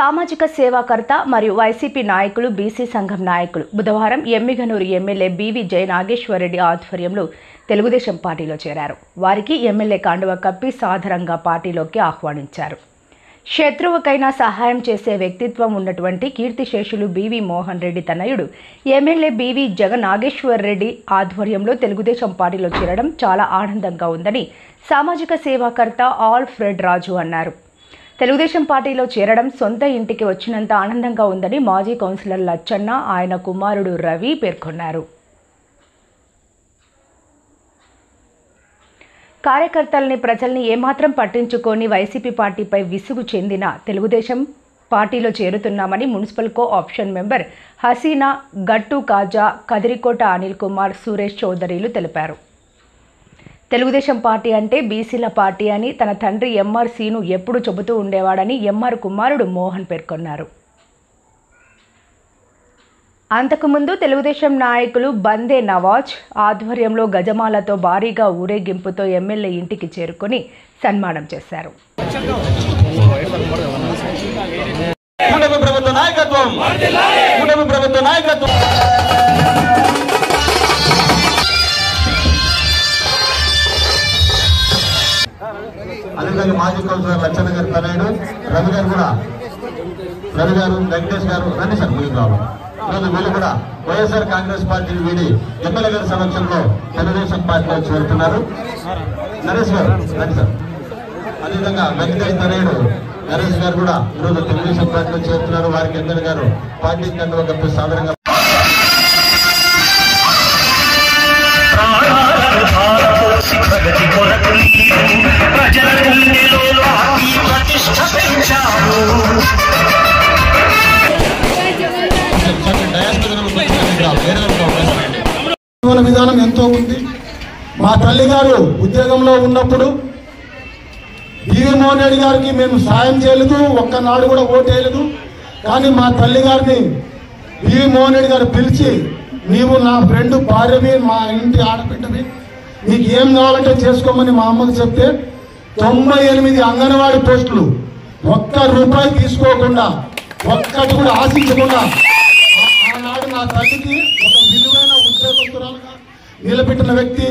సామాజిక సేవాకర్త మరియు వైసీపీ నాయకులు బీసీ సంఘం నాయకులు బుధవారం ఎమ్మిగనూరు ఎమ్మెల్యే బీవీ జయ నాగేశ్వరరెడ్డి ఆధ్వర్యంలో తెలుగుదేశం పార్టీలో చేరారు. వారికి ఎమ్మెల్యే కండువ కప్పి సాదరంగా పార్టీలోకి ఆహ్వానించారు. శత్రువుకైనా సహాయం చేసే వ్యక్తిత్వం ఉన్నటువంటి కీర్తిశేషులు బీవీ మోహన్ రెడ్డి తనయుడు ఎమ్మెల్యే బీవీ జగ నాగేశ్వరరెడ్డి ఆధ్వర్యంలో తెలుగుదేశం పార్టీలో చేరడం చాలా ఆనందంగా ఉందని సామాజిక సేవాకర్త ఆల్ఫ్రెడ్ రాజు అన్నారు. తెలుగుదేశం పార్టీలో చేరడం సొంత ఇంటికి వచ్చినంత ఆనందంగా ఉందని మాజీ కౌన్సిలర్ లచ్చన్న, ఆయన కుమారుడు రవి పేర్కొన్నారు. కార్యకర్తల్ని, ప్రజల్ని ఏమాత్రం పట్టించుకొని వైసీపీ పార్టీపై విసుగు చెందిన తెలుగుదేశం పార్టీలో చేరుతున్నామని municipal co option member Haseena, Gattu Kaja, Kadirikota Anil Kumar, Suresh చౌదరిలు తెలిపారు. తెలుగుదేశం పార్టీ అంటే బీసీల పార్టీ అని తన తండ్రి ఎంఆర్ సీను ఎప్పుడు చెబుతూ ఉండేవాడని ఎంఆర్ కుమారుడు మోహన్ పేర్కొన్నారు. అంతకుముందు తెలుగుదేశం నాయకులు బందే నవాజ్ ఆధ్వర్యంలో గజమాలతో భారీగా ఊరేగింపుతో ఎమ్మెల్యే ఇంటికి చేరుకొని సన్మానం చేశారు. అదేవిధంగా మాజీ కౌన్సిలర్ లచ్చన్న గారి తనయుడు రవి గారు కూడా, రవి గారు, వెంకటేష్ గారు రండి సార్ ముందుకు రావాలి. ఈరోజు వీళ్ళు కూడా వైఎస్ఆర్ కాంగ్రెస్ పార్టీని వీడి ఎమ్మెల్యే గారి సమక్షంలో తెలుగుదేశం పార్టీలో చేరుతున్నారు. నరేష్ గారు రండి సార్. అదేవిధంగా వెంకటేష్ తనయుడు నరేష్ గారు కూడా ఈరోజు తెలుగుదేశం పార్టీలో చేరుతున్నారు. వారికి ఎమ్మెల్యే గారు పార్టీ కంటే ఒక సాధారణంగా విధానం ఎంతో ఉంది. మా తల్లి గారు ఉద్యోగంలో ఉన్నప్పుడు బీవీ మోహన్ రెడ్డి గారికి మేము సాయం చేయలేదు, ఒక్కనాడు కూడా ఓటేయలేదు. కానీ మా తల్లి గారిని బీవీ మోహన్ రెడ్డి గారు పిలిచి, నీవు నా ఫ్రెండ్ భార్యవి, మా ఇంటి ఆడబిడ్డవి, నీకు ఏం కావాలంటే చేసుకోమని మా అమ్మకు చెప్తే 98 అంగన్వాడీ పోస్టులు ఒక్క రూపాయి తీసుకోకుండా, ఒక్కటి కూడా ఆశించకుండా ఆనాడు నా తల్లికి ఒక విలువైన ఉద్యోగస్తురాలుగా నిలబెట్టిన వ్యక్తి